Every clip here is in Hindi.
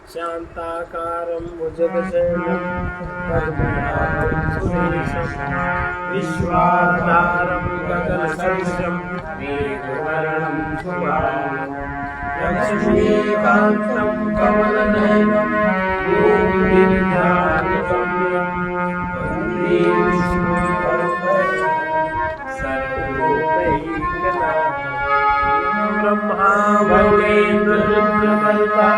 शांताकारं भुजगशयनं पद्मनाभं सुरेशं विश्वाधारं गगनसदृशं मेघवर्णं शुभांगं लक्ष्मीकान्तं कमलनयनं योगिनिर्धारितव्यं वन्दे विष्णुं सर्वलोकैकनाथं ब्रह्मा वैद्यरुद्रकल्पा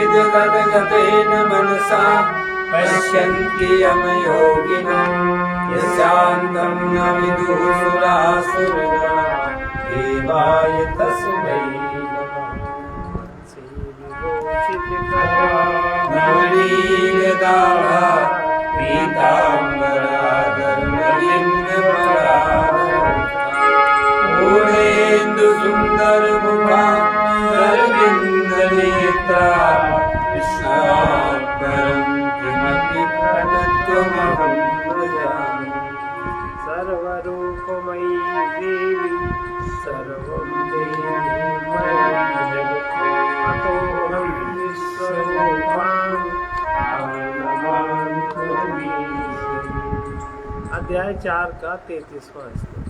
ध्यानावस्थितगतगतेन मनसा पश्यन्ति यमयोगिनः यस्यान्तं न विदुः सुरासुरगणा देवाय तस्मै नवनीलदाभा पीताम्बराधरलिङ्गपरा पूर्णेन्दुसुन्दरमुखा सरविन्दनेत्रा कृष्णात्परं किमपि प्रदत्तमहं भजामि। सर्वरूपमयी देवी सर्वं देवीमयी अतोऽहं विश्वरूपाणि अध्याय 4 का 33वां श्लोक।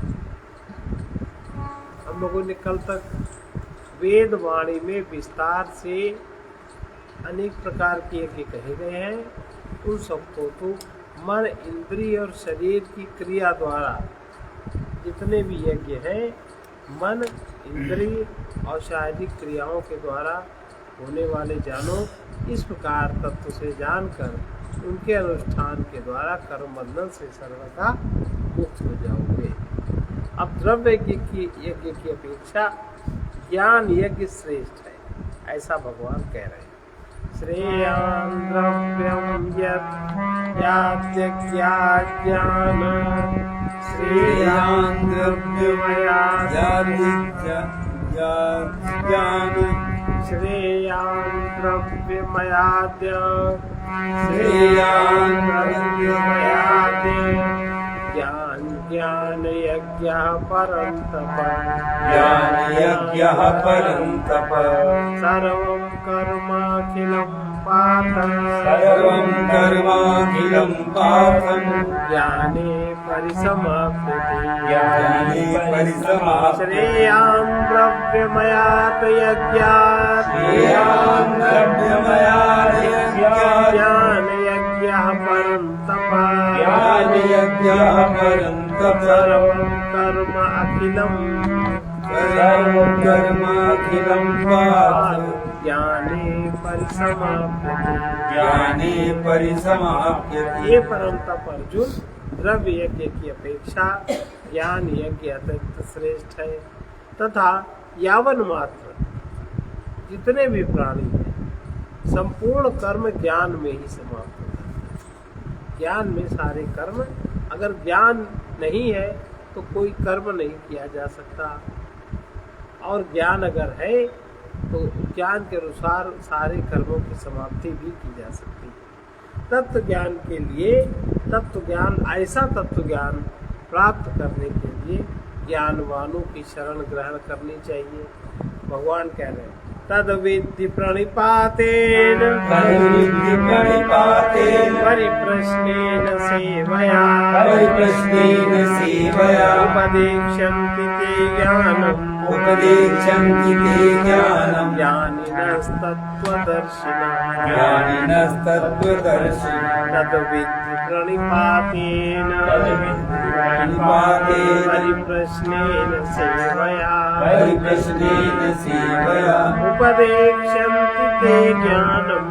हम लोगों ने कल तक वेद वाणी में विस्तार से अनेक प्रकार के यज्ञ कहे गए हैं। उन सबको तो मन, इंद्रिय और शरीर की क्रिया द्वारा जितने भी यज्ञ हैं मन, इंद्रिय और शारीरिक क्रियाओं के द्वारा होने वाले जानो, इस प्रकार तत्व से जानकर उनके अनुष्ठान के द्वारा कर्म बंधन से सर्वथा मुक्त हो जाओगे। अब द्रव्य यज्ञ की अपेक्षा ज्ञान यज्ञ श्रेष्ठ है, ऐसा भगवान कह रहे हैं। श्रेयान् द्रव्यं यज्ञाज्ञान श्रेयान् श्रेयान् द्रव्यमयाद्य ज्ञान यज्ञः परं तप सर्वं कर्माखिलं पार्थं ज्ञाने परिसमाप्यते श्रेयान् द्रव्यमयात् यज्ञात् ज्ञान यज्ञः परं तप सर्वं कर्म अखिलं ज्ञाने परिसमाप्यते। ये परम तप अर्जुन द्रव्य यज्ञ की अपेक्षा ज्ञान यज्ञ अत्यंत श्रेष्ठ है तथा यावन मात्र जितने भी प्राणी हैं संपूर्ण कर्म ज्ञान में ही समाप्त होता है। ज्ञान में सारे कर्म, अगर ज्ञान नहीं है तो कोई कर्म नहीं किया जा सकता, और ज्ञान अगर है तो ज्ञान के अनुसार सारे कर्मों की समाप्ति भी की जा सकती है। तत्व ज्ञान के लिए ऐसा तत्व ज्ञान प्राप्त करने के लिए ज्ञानवानों की शरण ग्रहण करनी चाहिए। भगवान कह रहे हैं तद विद्धि प्रणिपातेन परिप्रश्नेन सेवया उपदेक्ष्यन्ति ते ज्ञानम् ज्ञानिनस्तत्त्वदर्शिनः तद विद्धि प्रणिपातेन परिप्रश्नेन सेवया उपदेक्ष्यन्ति ते ज्ञानम्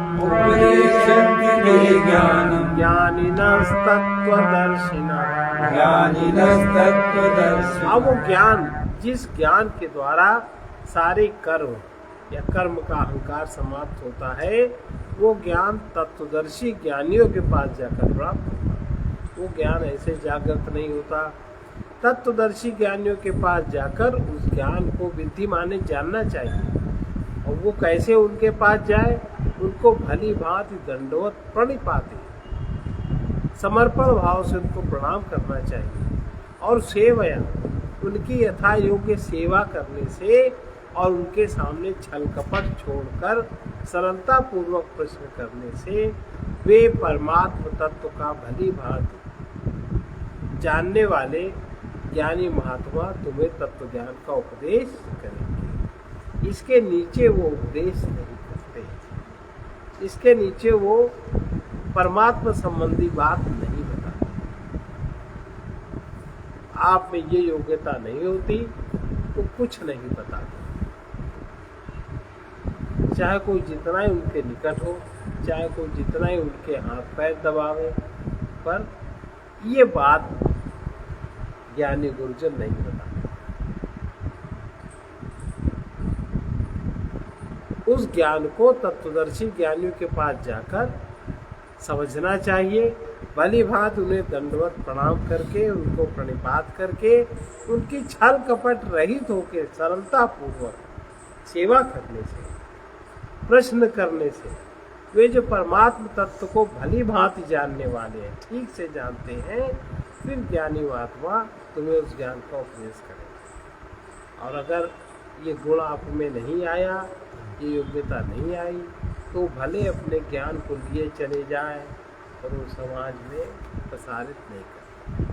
ज्ञानिनस्तत्त्वदर्शिनः। अब वो ज्ञान, जिस ज्ञान के द्वारा सारे कर्म या कर्म का अहंकार समाप्त होता है, वो ज्ञान तत्वदर्शी ज्ञानियों के पास जाकर प्राप्त होता है। वो ज्ञान ऐसे जागृत नहीं होता। तत्वदर्शी ज्ञानियों के पास जाकर उस ज्ञान को विधि माने जानना चाहिए। और वो कैसे उनके पास जाए? उनको भली भांति दंडवत प्रणिपाते, समर्पण भाव से उनको प्रणाम करना चाहिए और सेवया उनकी यथा योग्य सेवा करने से और उनके सामने छल कपट छोड़कर सरलता पूर्वक प्रश्न करने से वे परमात्म तत्व का भली भांति जानने वाले ज्ञानी महात्मा तुम्हें तत्व ज्ञान का उपदेश करेंगे। इसके नीचे वो उपदेश नहीं करते, इसके नीचे वो परमात्मा संबंधी बात नहीं बताते। आप में ये योग्यता नहीं होती तो कुछ नहीं बताते, चाहे कोई जितना ही उनके निकट हो, चाहे कोई जितना ही उनके हाथ पैर दबावे, पर ये बात ज्ञानी गुरुजन नहीं बताते। उस ज्ञान को तत्वदर्शी ज्ञानियों के पास जाकर समझना चाहिए, भली भांति उन्हें दंडवत प्रणाम करके, उनको प्रणिपात करके, उनकी छल कपट रहित होकर सरलता पूर्वक सेवा करने से, प्रश्न करने से, वे जो परमात्म तत्व को भली भांति जानने वाले हैं, ठीक से जानते हैं, फिर ज्ञानी महात्मा तुम्हें उस ज्ञान का उपदेश करें। और अगर ये गुण आप में नहीं आया, ये योग्यता नहीं आई, तो भले अपने ज्ञान को लिए चले जाए और वो समाज में प्रसारित नहीं करते।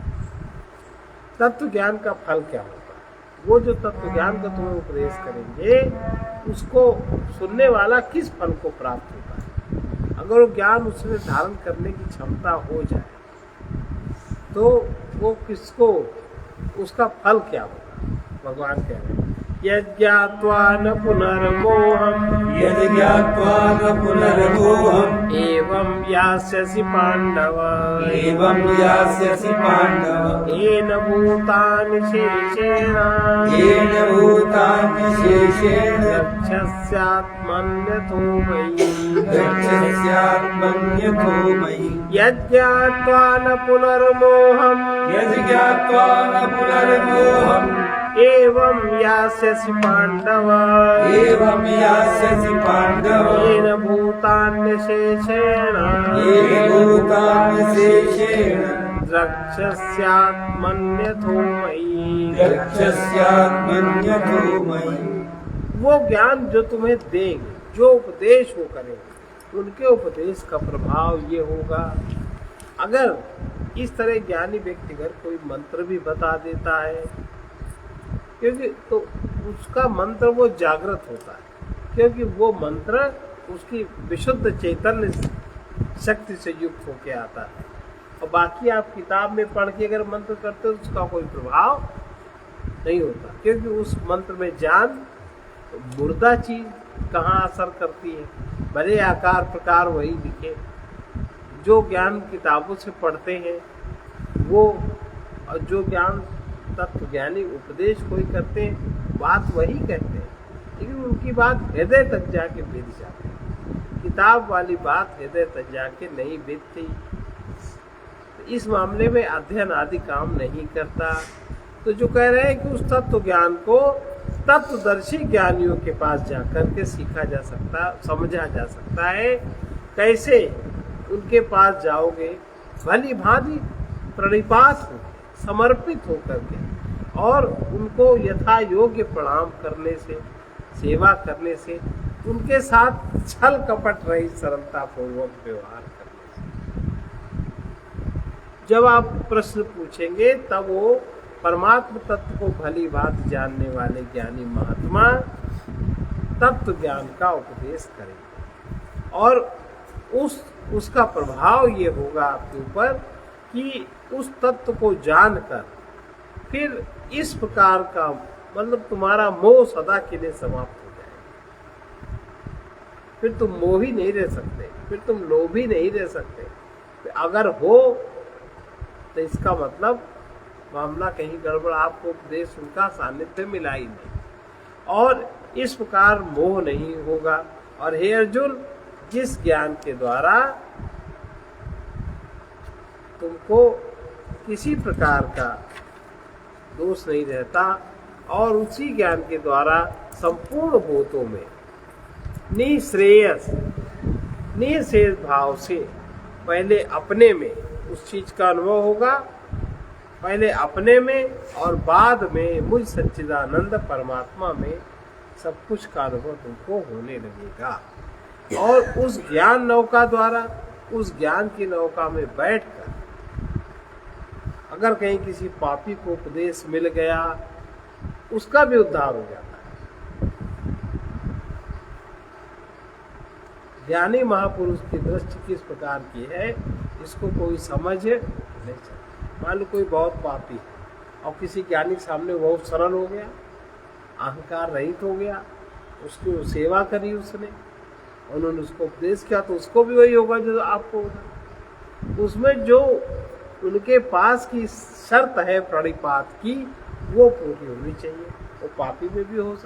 तत्व ज्ञान का फल क्या होगा? वो जो तत्व ज्ञान का तुम्हें उपदेश करेंगे, उसको सुनने वाला किस फल को प्राप्त होता है? अगर वो ज्ञान उसमें धारण करने की क्षमता हो जाए तो वो किसको, उसका फल क्या होगा? भगवान कह रहे हैं यज्ञात्वा न पुनर्मोहम् यज्ञात्वा न पुनर्मोहम् एवं यास्यसि पांडव एवं यास्यसि पांडव येन भूतानि शेषेण येन भूतानि शेषेण रक्षस्यात्मन्यथो मयि गच्छस्यात्मन्यथो मयि यज्ञात्वा न पुनर्मोहम् यज्ञात्वा न पुनर्मोहम् एवं यास्यसि पांडव एवं यास्यसि पांडव येन भूतान्यशेषेण येन भूतान्यशेषेण द्रक्ष्यस्यात्मन्यथो मयि गच्छस्यात्मन्यथो मयि। वो ज्ञान जो तुम्हें देंगे, जो उपदेश वो करेंगे, उनके उपदेश का प्रभाव ये होगा। अगर इस तरह ज्ञानी व्यक्ति अगर कोई मंत्र भी बता देता है, क्योंकि तो उसका मंत्र वो जागृत होता है, क्योंकि वो मंत्र उसकी विशुद्ध चैतन्य शक्ति से युक्त होके आता है। और बाकी आप किताब में पढ़ के अगर मंत्र करते हो उसका कोई प्रभाव नहीं होता, क्योंकि उस मंत्र में जान मुर्दा चीज कहाँ असर करती है, भले आकार प्रकार वही दिखे। जो ज्ञान किताबों से पढ़ते हैं वो, और जो ज्ञान तत्व ज्ञानी उपदेश कोई करते हैं, बात वही कहते हैं, लेकिन उनकी बात हृदय तक जाके बीत जाती है। किताब वाली बात हृदय तक जाके नहीं बीतती। तो इस मामले में अध्ययन आदि काम नहीं करता। तो जो कह रहे हैं कि उस तत्व ज्ञान को तत्वदर्शी ज्ञानियों के पास जाकर के सीखा जा सकता, समझा जा सकता है। कैसे? उनके पास जाओगे भली भांति प्रणिपात हो, समर्पित होकर के, और उनको यथा योग्य प्रणाम करने से, सेवा करने से, उनके साथ छल कपट रहित सरलता पूर्वक व्यवहार करने से। जब आप प्रश्न पूछेंगे तब वो परमात्म तत्व को भली भांति जानने वाले ज्ञानी महात्मा तत्व ज्ञान का उपदेश करेंगे, और उसका प्रभाव ये होगा आपके ऊपर कि उस तत्व को जानकर फिर इस प्रकार का, मतलब तुम्हारा मोह सदा के लिए समाप्त हो जाएगा। फिर तुम मोही नहीं रह सकते, फिर तुम लोभी नहीं रह सकते। अगर हो तो इसका मतलब मामला कहीं गड़बड़, आपको उपदेश उनका सानिध्य मिला ही नहीं, और इस प्रकार मोह नहीं होगा। और हे अर्जुन, जिस ज्ञान के द्वारा तुमको किसी प्रकार का दोष नहीं रहता, और उसी ज्ञान के द्वारा संपूर्ण भूतों में निःश्रेयस भाव से पहले अपने में उस चीज का अनुभव होगा, पहले अपने में और बाद में मुझ सच्चिदानंद परमात्मा में सब कुछ का अनुभव तुमको होने लगेगा। और उस ज्ञान नौका द्वारा, उस ज्ञान की नौका में बैठकर अगर कहीं किसी पापी को उपदेश मिल गया, उसका भी उद्धार हो जाता है। ज्ञानी महापुरुष की दृष्टि किस प्रकार की है, इसको कोई समझ नहीं सकता। मान लो कोई बहुत पापी है और किसी ज्ञानी के सामने बहुत सरल हो गया, अहंकार रहित हो गया, उसकी सेवा करी उसने, उन्होंने उसको उपदेश किया, तो उसको भी वही होगा जो आपको होगा। उसमें जो उनके पास की शर्त है प्रणिपात की, वो पूरी होनी चाहिए। वो पापी में भी हो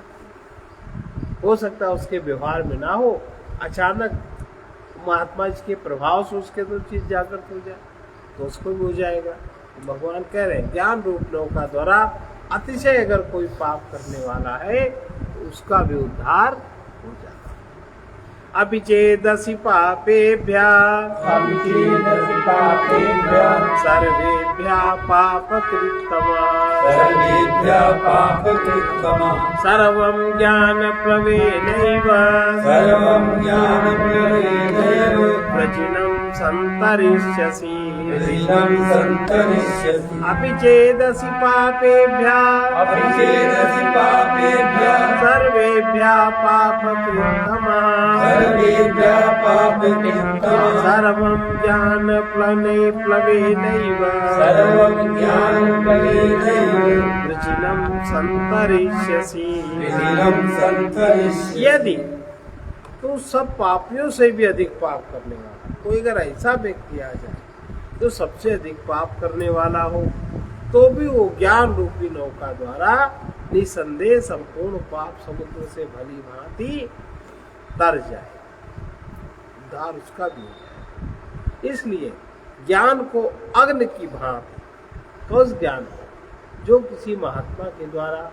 सकता है उसके व्यवहार में ना हो, अचानक महात्मा जी के प्रभाव से उसके तो चीज जागृत हो जाए तो उसको भी हो जाएगा। भगवान कह रहे हैं ज्ञान रूप नौका द्वारा अतिशय अगर कोई पाप करने वाला है तो उसका भी उद्धार हो जाता है। अभी चेदसि पापेभ्यः सर्वेभ्यः पापकृत्तमः सर्वं ज्ञानप्लवेनैव प्रचिनं सन्तरिष्यसि। अपि चेदसि पापेभ्यः सर्वेभ्यः पापकृत्तमः सर्वं ज्ञानप्लवेनैव प्रचिनं सन्तरिष्यसि। यदि तो सब पापियों से भी अधिक पाप करने वाला कोई अगर ऐसा व्यक्ति आ जाए जो सबसे अधिक पाप करने वाला हो, तो भी वो ज्ञान रूपी नौका द्वारा निसंदेह संपूर्ण पाप समुद्र से भली भांति तर जाए, उद्धार उसका भी हो जाए। इसलिए ज्ञान को अग्नि की भांति, उस ज्ञान को जो किसी महात्मा के द्वारा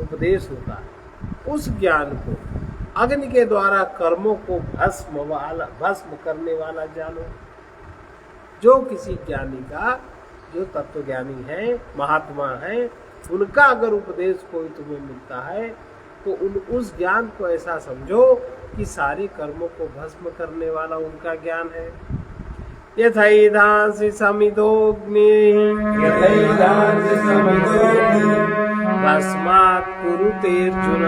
उपदेश होता है, उस ज्ञान को अग्नि के द्वारा कर्मों को भस्म करने वाला जानो। जो किसी ज्ञानी का, जो तत्व ज्ञानी है, महात्मा है, उनका अगर उपदेश कोई तुम्हें मिलता है तो उस ज्ञान को ऐसा समझो कि सारे कर्मों को भस्म करने वाला उनका ज्ञान है। यथैधांसि समिधोऽग्निः तस्मात् कुरुतेऽर्जुन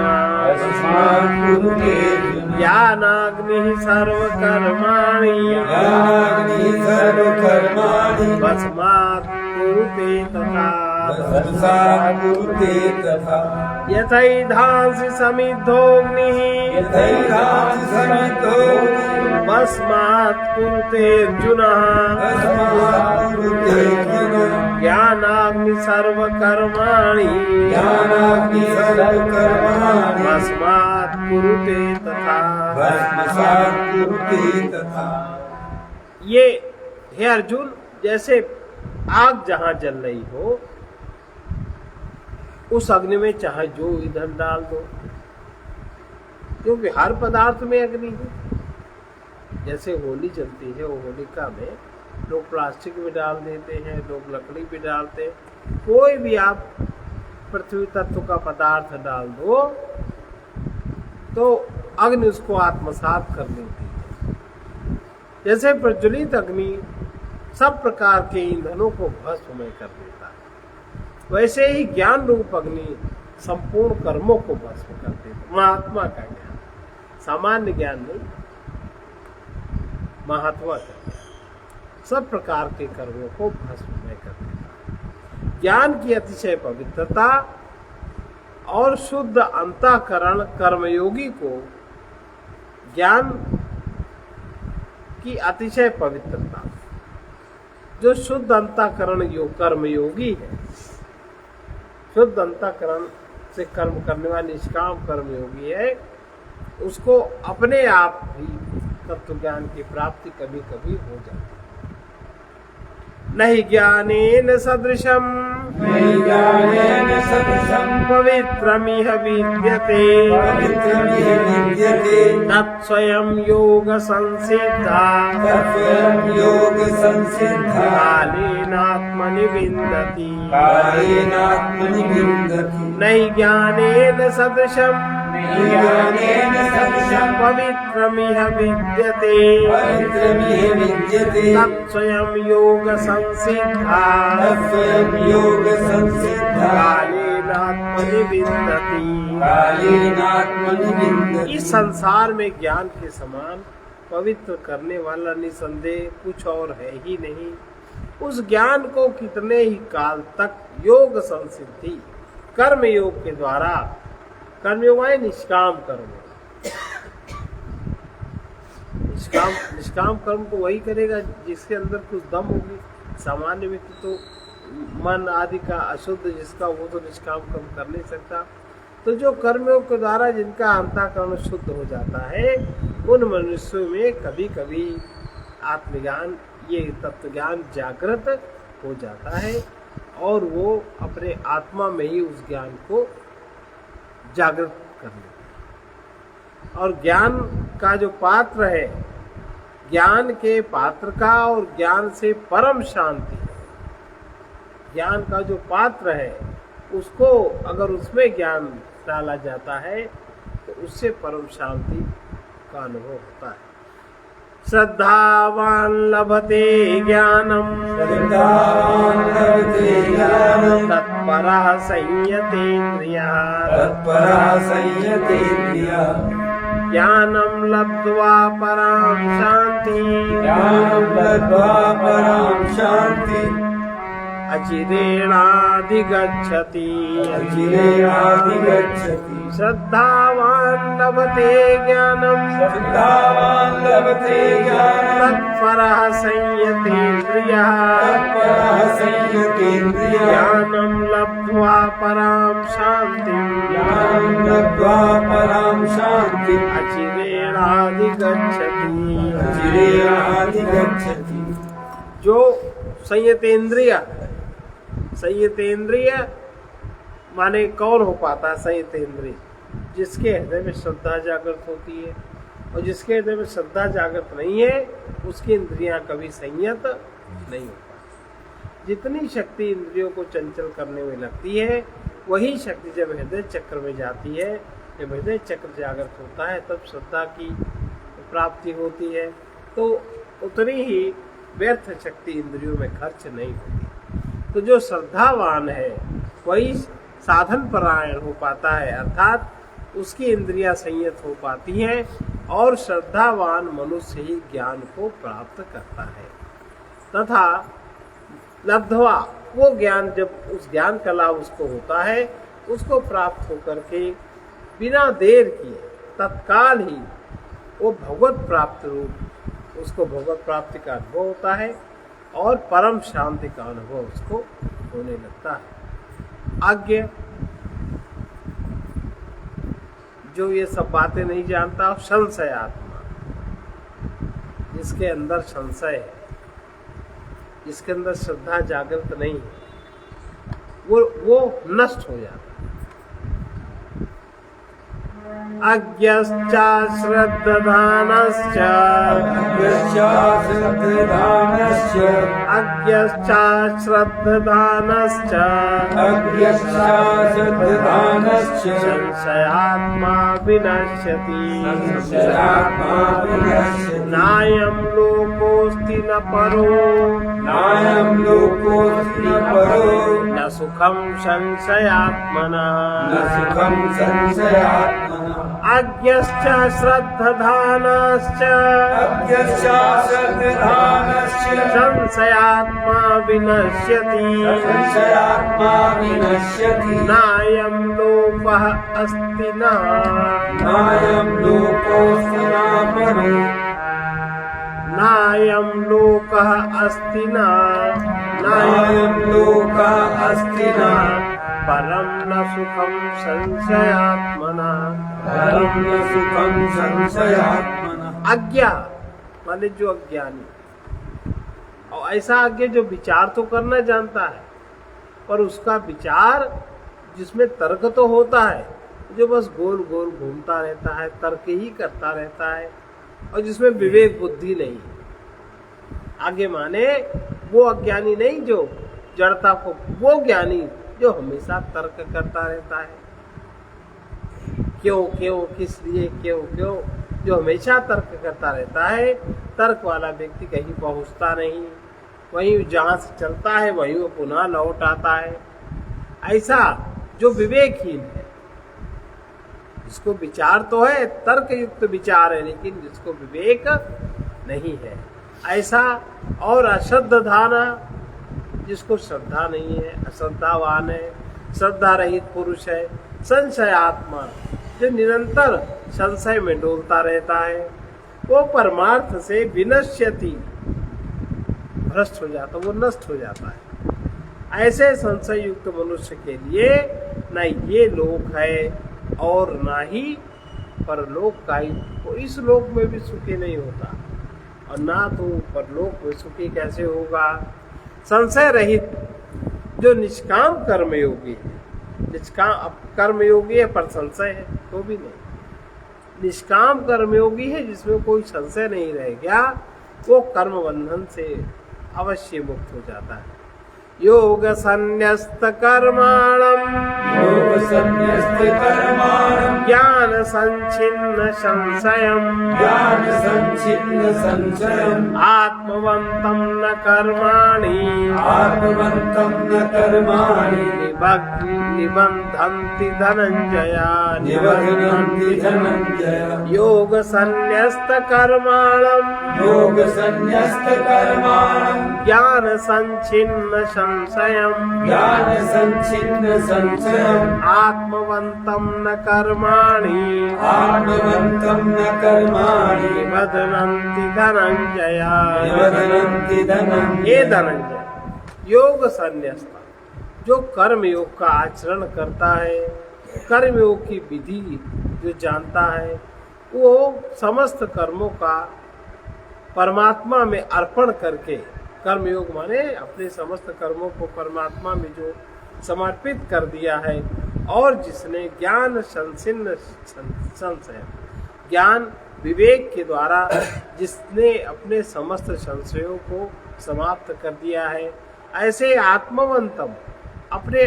ज्ञानाग्निः सर्वकर्माणि तस्मात् कुरुते तथा। यथैधांसि समिद्धोऽग्निः तस्मात् कुरुते अर्जुन ज्ञानाग्नि सर्वकर्माणि तस्मात् कुरुते तथा। ये हे अर्जुन, जैसे आग जहाँ जल रही हो, उस अग्नि में चाहे जो ईंधन डाल दो, क्योंकि हर पदार्थ में अग्नि है। जैसे होली चलती है, वो होलिका में लोग प्लास्टिक भी डाल देते हैं, लोग लकड़ी भी डालते हैं। कोई भी आप पृथ्वी तत्व का पदार्थ डाल दो तो अग्नि उसको आत्मसात कर लेती है। जैसे प्रज्वलित अग्नि सब प्रकार के ईंधनों को भस्ममय कर देता है, वैसे ही ज्ञान रूप अग्नि संपूर्ण कर्मों को भस्म कर देता। महात्मा का ज्ञान, सामान्य ज्ञान नहीं, महात्मा का ज्ञान सब प्रकार के कर्मों को भस्ममय कर देता। ज्ञान की अतिशय पवित्रता और शुद्ध अंतःकरण कर्मयोगी को, ज्ञान की अतिशय पवित्रता, जो शुद्ध अंतःकरण कर्मयोगी है, शुद्ध अंतःकरण से कर्म करने वाला निष्काम कर्मयोगी है, उसको अपने आप भी तत्व ज्ञान की प्राप्ति कभी कभी हो जाती है। नहीं ज्ञानेन सदृशम ज्ञानेन सदृशं पवित्रमिह विद्यते पवित्रमिह विद्यते तत्स्वयं योग संसिद्धा तत्स्वयं योग संसिद्धा कालेनात्मनि विन्दति कालेनात्मनि विन्दति नहि ज्ञानेन सदृशं ज्ञानेन सदृशं पवित्रमिह विद्यते पवित्रमिह विद्यते तत्स्वयं योग संसिद्धा तत्स्वयं योग संसिद्धा कालेनात्मनि विन्दति कालेनात्मनि विन्दति। इस संसार में ज्ञान के समान पवित्र करने वाला निसंदेह कुछ और है ही नहीं। उस ज्ञान को कितने ही काल तक योग संसिद्धि कर्म योग के द्वारा, कर्मयोग है निष्काम कर्म, निष्काम कर्म को वही करेगा जिसके अंदर कुछ दम होगी। सामान्य व्यक्ति तो मन आदि का अशुद्ध जिसका, वो तो निष्काम कर्म कर नहीं सकता। तो जो कर्मयोग के द्वारा जिनका अंतःकरण शुद्ध हो जाता है, उन मनुष्यों में कभी कभी आत्मज्ञान, ये तत्व ज्ञान जागृत हो जाता है और वो अपने आत्मा में ही उस ज्ञान को जागृत कर लेते हैं। और ज्ञान का जो पात्र है, ज्ञान के पात्र का और ज्ञान से परम शांति, ज्ञान का जो पात्र है उसको अगर उसमें ज्ञान डाला जाता है तो उससे परम शांति का अनुभव होता है। श्रद्धावान लभते ज्ञानम श्रद्धावान् लभते ज्ञानं तत्परः संयतेन्द्रियः तत्परः संयतेन्द्रियः ज्ञानं लब्ध्वा परां शान्तिं ज्ञानं लब्ध्वा परां शान्तिम् अचिरेणाधिगच्छति अचिरेणाधिगच्छति। श्रद्धावान् लभते ज्ञानं श्रद्धावान् लभते ज्ञानं तत्परः संयतेन्द्रियः तत्परः संयतेन्द्रियः ज्ञानं लब्ध्वा परां शान्तिं ज्ञानं लब्ध्वा परां शान्तिम् अचिरेणाधिगच्छति। अचिरेणाधिगच्छति। जो संयतेन्द्रिय, संयतेन्द्रिय माने कौन हो पाता है संयतेन्द्रिय? जिसके हृदय में श्रद्धा जागृत होती है, और जिसके हृदय में श्रद्धा जागृत नहीं है उसकी इंद्रियां कभी संयत नहीं हो पाती। जितनी शक्ति इंद्रियों को चंचल करने में लगती है, वही शक्ति जब हृदय चक्र में जाती है, जब हृदय चक्र जागृत होता है, तब श्रद्धा की प्राप्ति होती है। तो उतनी ही व्यर्थ शक्ति इंद्रियों में खर्च नहीं होती। तो जो श्रद्धावान है वही साधन परायण हो पाता है, अर्थात उसकी इंद्रियां संयत हो पाती हैं, और श्रद्धावान मनुष्य ही ज्ञान को प्राप्त करता है। तथा लब्ध्वा, वो ज्ञान, जब उस ज्ञान का लाभ उसको होता है, उसको प्राप्त होकर के बिना देर किए तत्काल ही वो भगवत प्राप्त रूप, उसको भगवत प्राप्ति का अनुभव होता है और परम शांति का अनुभव उसको होने लगता है। आज्ञ जो ये सब बातें नहीं जानता, संशय आत्मा, जिसके अंदर संशय है, जिसके अंदर श्रद्धा जागृत नहीं है, वो नष्ट हो जाता है। अज्ञश्च श्रद्धानश्च श्रद्धानश्च अज्ञश्च श्रद्धानश्च श्रद्धानश्च संशयात्मा विनश्यति संशयात्मा विनश्यति। नायं लोकोऽस्ति न परो नायं लोकोऽस्ति न परो न सुखं संशयात्मनः न सुखं संशयात्मनः। अज्ञश्च श्रद्धानश्च अज्ञश्च श्रद्धानश्च संशयात्मा विनश्यति संशयात्मा विनश्यति। नायं लोकः अस्ति न नायं लोकोऽस्ति न परो नायं लोकः अस्ति न नायं लोकः अस्ति न परं न सुखं संशयात्मना परं न सुखं संशयात्मनः। अज्ञा माने जो अज्ञानी, और ऐसा आज्ञा जो विचार तो करना जानता है पर उसका विचार जिसमें तर्क तो होता है, जो बस गोल गोल घूमता रहता है, तर्क ही करता रहता है, और जिसमें विवेक बुद्धि नहीं है। आगे माने वो अज्ञानी नहीं जो जड़ता को, वो ज्ञानी जो हमेशा तर्क करता रहता है, क्यों क्यों, किस लिए, क्यों क्यों, जो हमेशा तर्क करता रहता है। तर्क वाला व्यक्ति कहीं पहुंचता नहीं, वहीं जहां से चलता है वहीं वो पुनः लौट आता है। ऐसा जो विवेकहीन है, जिसको विचार तो है, तर्क युक्त विचार है, लेकिन जिसको विवेक नहीं है, ऐसा। और अश्रद्धाना, जिसको श्रद्धा नहीं है, अश्रद्धावान है, श्रद्धा रहित पुरुष है, संशयात्मा, जो निरंतर संशय में डोलता रहता है, वो परमार्थ से विनश्यति, भ्रष्ट हो जाता, वो नष्ट हो जाता है। ऐसे संशय युक्त मनुष्य के लिए न ये लोक है और न ही परलोक का ही, वो इस लोक में भी सुखी नहीं होता और ना तो परलोक में सुखी कैसे होगा। संशय रहित जो निष्काम कर्मयोगी है, निष्काम कर्मयोगी है पर संशय है तो भी नहीं, निष्काम कर्मयोगी है जिसमें कोई संशय नहीं रह गया, वो कर्म बंधन से अवश्य मुक्त हो जाता है। योग संन्यस्त कर्माणम, योग संन्यस्त कर्माणम, ज्ञान संचिन्न संशयम, ज्ञान संचिन्न संशयम, आत्मवंतम न कर्माणि, आत्मवन्तं न कर्माणि, निबंधन्ति धनंजय, निबध्नन्ति धनंजय। योग संन्यस्त कर्माणम, योग संन्यस्त कर्माणम, ज्ञान संचिन्न संशयम, ज्ञान संचिन्न संशयम, आत्मवंतम न कर्माणि, आत्मवन्तं न कर्माणि, निबध्नन्ति धनंजय। निबध्नन्ति धनंजय। ये धनंजय, योग संन्यस्त, जो कर्म योग का आचरण करता है, कर्म योग की विधि जो जानता है, वो समस्त कर्मों का परमात्मा में अर्पण करके, कर्म योग माने अपने समस्त कर्मों को परमात्मा में जो समर्पित कर दिया है, और जिसने ज्ञान संचिन्न संशय, ज्ञान विवेक के द्वारा जिसने अपने समस्त संशयों को समाप्त कर दिया है, ऐसे आत्मवंतम, अपने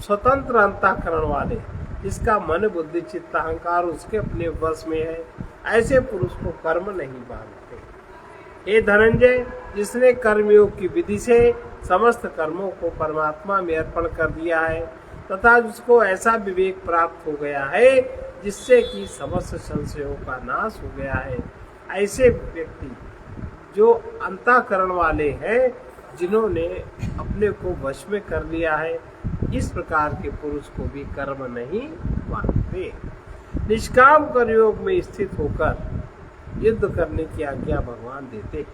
स्वतंत्र अंतःकरण वाले, जिसका मन बुद्धि चित्त अहंकार उसके अपने वश में है, ऐसे पुरुष को कर्म नहीं बांधते। हे धनंजय, जिसने कर्मयोग की विधि से समस्त कर्मों को परमात्मा में अर्पण कर दिया है, तथा जिसको ऐसा विवेक प्राप्त हो गया है जिससे कि समस्त संशयों का नाश हो गया है, ऐसे व्यक्ति जो अंतःकरण वाले हैं, जिन्होंने अपने को वश में कर लिया है, इस प्रकार के पुरुष को भी कर्म नहीं बांधते। निष्काम कर्मयोग में स्थित होकर युद्ध करने की आज्ञा भगवान देते हैं।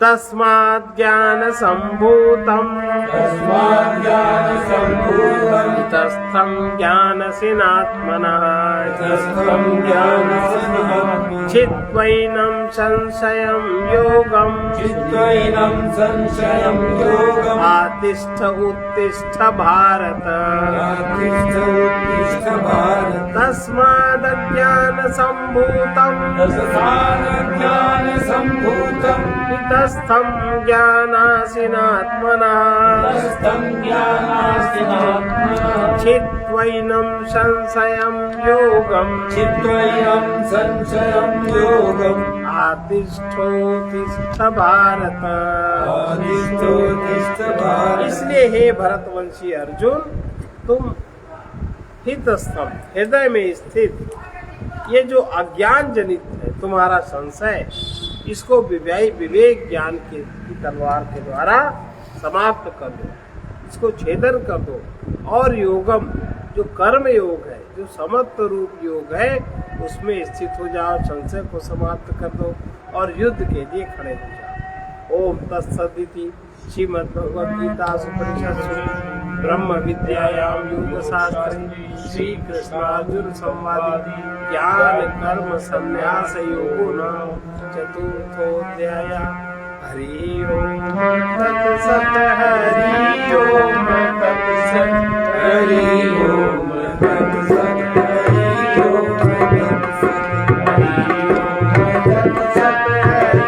तस्मात् ज्ञान संभूतम, तस्मात् ज्ञान संभूतम, तस्थं ज्ञानसिनात्मनः, तस्थं ज्ञानसिनात्मनः, चित्वैनं संशयं योगं, चित्वैनं संशयं योगम्, आतिष्ठ उत्तिष्ठ भारत, आतिष्ठ उत्तिष्ठ भारत। तस्माद् ज्ञान संभूतम, तस्मात् ज्ञान संभूतम, तस्थं ज्ञानासिनात्मनः, तस्थं ज्ञानासिनात्मनः, चित्वैनं संशयं योगं, चित्वैनं संशयं योगम्, आतिष्ठोत्तिष्ठ भारत। आतिष्ठोत्तिष्ठ भारत। इसलिए हे भरतवंशी अर्जुन, तुम हितस्थम, हृदय में स्थित ये जो अज्ञान जनित है तुम्हारा संशय, इसको विवेक ज्ञान की तलवार के द्वारा समाप्त कर दो, इसको छेदन कर दो, और योगम जो कर्म योग है, जो समत्व रूप योग है, उसमें स्थित हो जाओ, संशय को समाप्त कर दो और युद्ध के लिए खड़े हो जाओ। ओम तत्सदिति श्रीमद् भगवद गीता उपनिषत्सु ब्रह्म विद्यायाम योग शास्त्रे श्री कृष्णार्जुन संवादे ज्ञान कर्म संन्यास योगो नाम चतुर्थोऽध्यायः। हरि ओम। तत्सत हरि ओम तत्सत हरि ओम तत्सत हरि ओम तत्सत हरि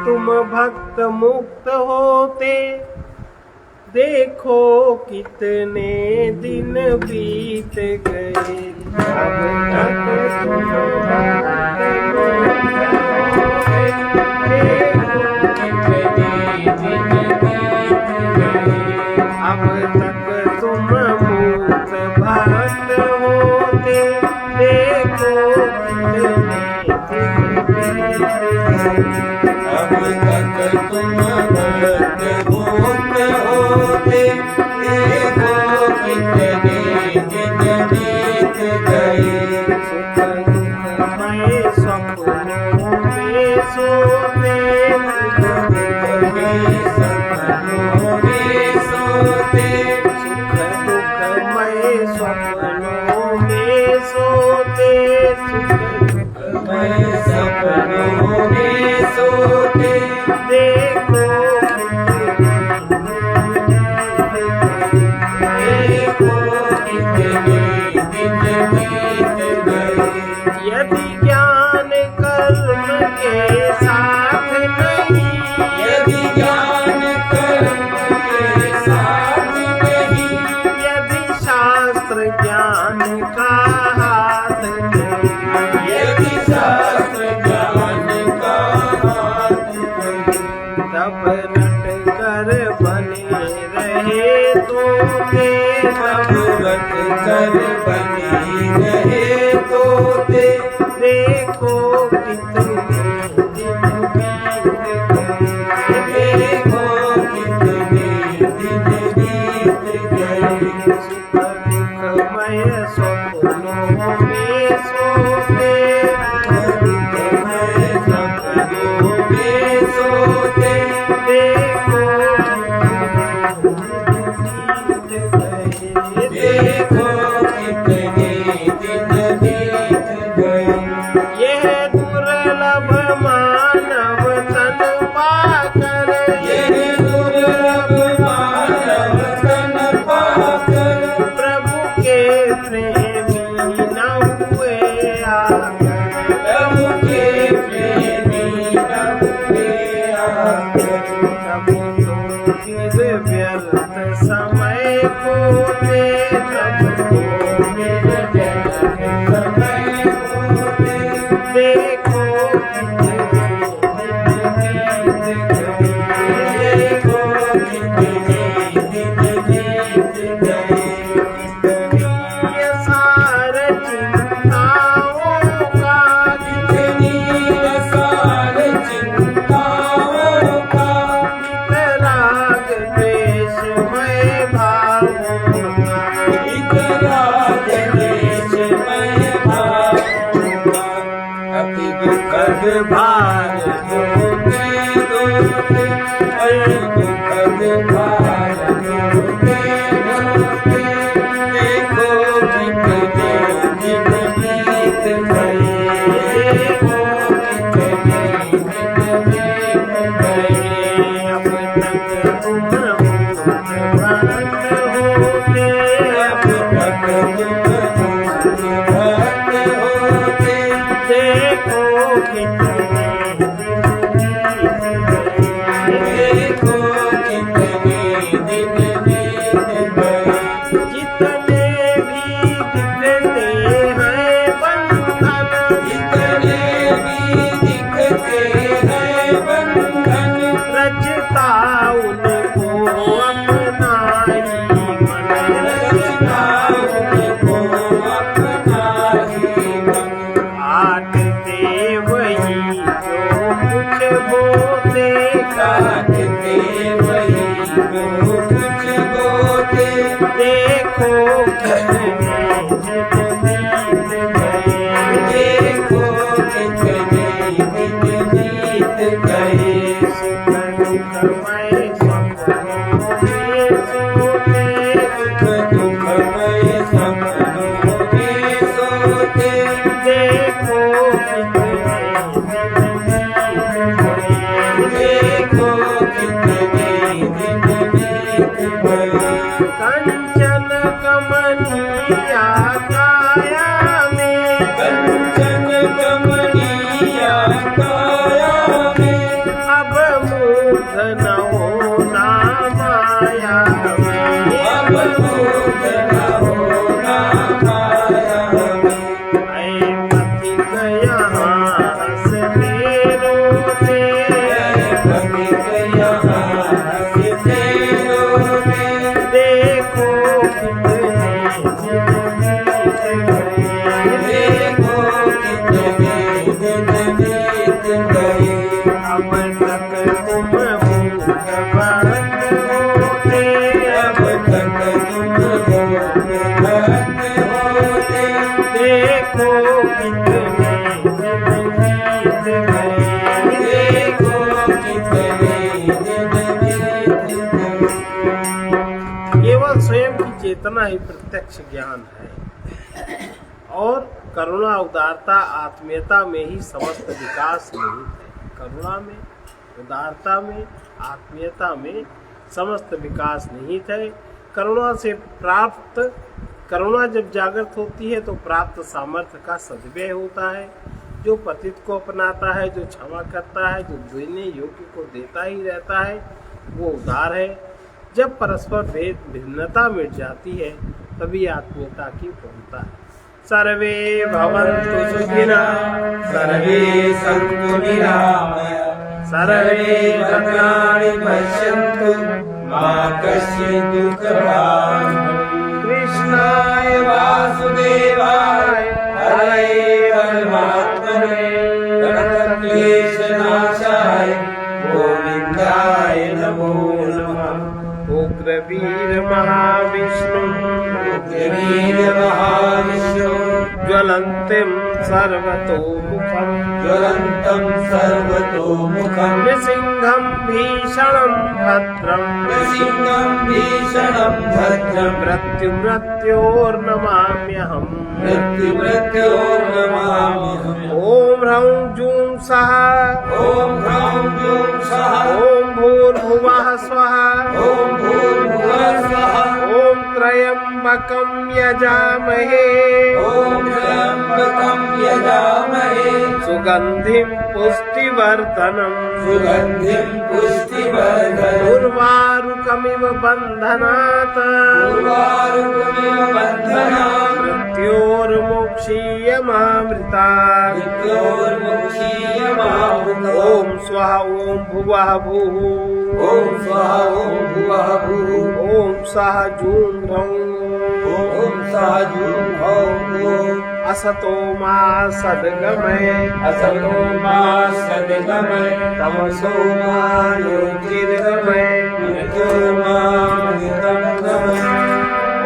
तुम भक्त मुक्त होते देखो कितने दिन बीत गए अब तक तुम भक्त मुक्त होते देखो कितने दिन बीत गए अब तक तुम मुक्त भक्त होते देखो कितने दिन बीत गए अब तक तुम भक्त मुक्त होते देखो कितने दिन बीत गए सुख दुखमय सपनों में सोते सपनों में सोते सुख दुखमय सपनों में सोते सुख दुखमय सपनों में सोते देखो देखो कितने दिन बीत गए यदि ज्ञान कर्म के साथ नहीं यदि ज्ञान कर्म के साथ नहीं यदि शास्त्र ज्ञान का हाथ नहीं यदि शास्त्र ज्ञान का हाथ नहीं तब रट कर बने रहे तोते तब रट कर बनी रहे तोते देखो कितने दिन बीत गए देखो कितने दिन बीत गए सुख दुखमय सपनों में सोते दुखमय सपनों में सोते देखो बीत गए देखो कितने दिन बीत गए यह दुर्लभ मानव तन पाकर ये दुर्लभ मानव तन पाकर प्रभु के प्रेमी न हुए आकर प्रभु के प्रेमी न हुए आकर तब तो फिर व्यर्थ समय खोते तब तो फिर व्यर्थ समय होते देखो कितने दिन बीत गए देखो कितने दिन बीत गए ये सार चिंताओं का कितनी असार चिंताओं का वितराग द्वेषमय भावों का इतना देशमय भावों का अति दुखद भार ढोते ढोते अति दुखद भार ढोते ढोते देखो कितने दिन बीत गए देखो कितने दिन बीत गए अब तक तुम मुक्त भक्त होते अब तक तुम भक्त होते देखो कितने दिन बीत गए देखो कितने वो कुछ बोते देखो कितने देखो कितने दिन बीत गए दुखमय सपनों में सोते दुखमय सपनों में सोते देखो कितने देखो कितने दिन बीत गए कंचन कमनिया काया में कंचन कमनिया काया में अब मूर्ख न होना माया में अब मूर्ख न होना माया में ऐ पथिक यहाँ हंसते रोते पथिक यहाँ हंसते रोते देखो कितने दिन बीत गए देखो कितने दिन बीत गए अब तक तुम मूर्ख बंद होते अब तक तुम भक्त होते देखो कितने दिन बीत गए देखो कितने दिन बीत गए केवल स्वयं की चेतना ही प्रत्यक्ष ज्ञान है और करुणा उदारता आत्मीयता में ही समस्त विकास निहित है। करुणा में उदारता में आत्मीयता में समस्त विकास निहित है। करुणा से प्राप्त करुणा जब जागृत होती है तो प्राप्त सामर्थ्य का सदव्यय होता है। जो पतित को अपनाता है, जो क्षमा करता है, जो देने योग्य को देता ही रहता है, वो उदार है। जब परस्पर भेद भिन्नता मिट जाती है तभी आत्मीयता की पूर्णता है। सर्वे भवन्तु सुखिनः सर्वे सन्तु निरामया सर्वे भद्राणि पश्यन्तु मा कश्चित् दुःखभाग् कृष्णाय वासुदेवाय हरये परमात्मने प्रणतक्लेशनाशाय गोविन्दाय नमो नमः उग्रवीर महाविष्णु उग्रवीर महाविष्णु ज्वलन्तीं सर्वतोमुखं ज्वलन्तं सर्वतोमुखं नृसिंहं भीषणं भद्रं नृसिंहं भीषणं भद्रं मृत्युर्नमाम्यहम् मृत्युमृत्योर्नमाम्यहम् ॐ ह्रौं जूं सः ॐ ह्रौं जूं सः ॐ भूर्भुवः स्वः ॐ भूर्भुवः स्वः ॐ त्र्यम्बकं यजामहे ॐ त्र्यम्बकं यजामहे सुगन्धिं पुष्टिवर्धनम् सुगन्धिं पुष्टिवर्धनम् उर्वारुकमिव बन्धनात् उर्वारुकमिव बन्धनात् मृत्योर्मोक्षीयमामृतात् मृत्योर्मुक्षीयमामृतात् ॐ स्वः ॐ भुवः भुः ॐ स्वः ॐ भुवः भुः ॐ सः जूं ह्रौं ॐ सः जूं ह्रौं असतो मा सद्गमय असतो मा सद्गमय तमसो मा ज्योतिर्गमय मृत्योर्मामृतं गमय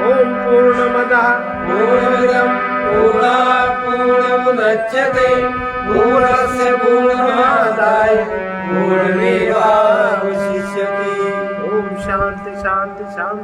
ॐ पूर्णमदः पूर्णमिदं पूर्णात् पूर्णमुदच्यते पूर्णस्य पूर्णमादाय पूर्णमेवावशिष्यते ॐ शान्ति शान्ति शान्ति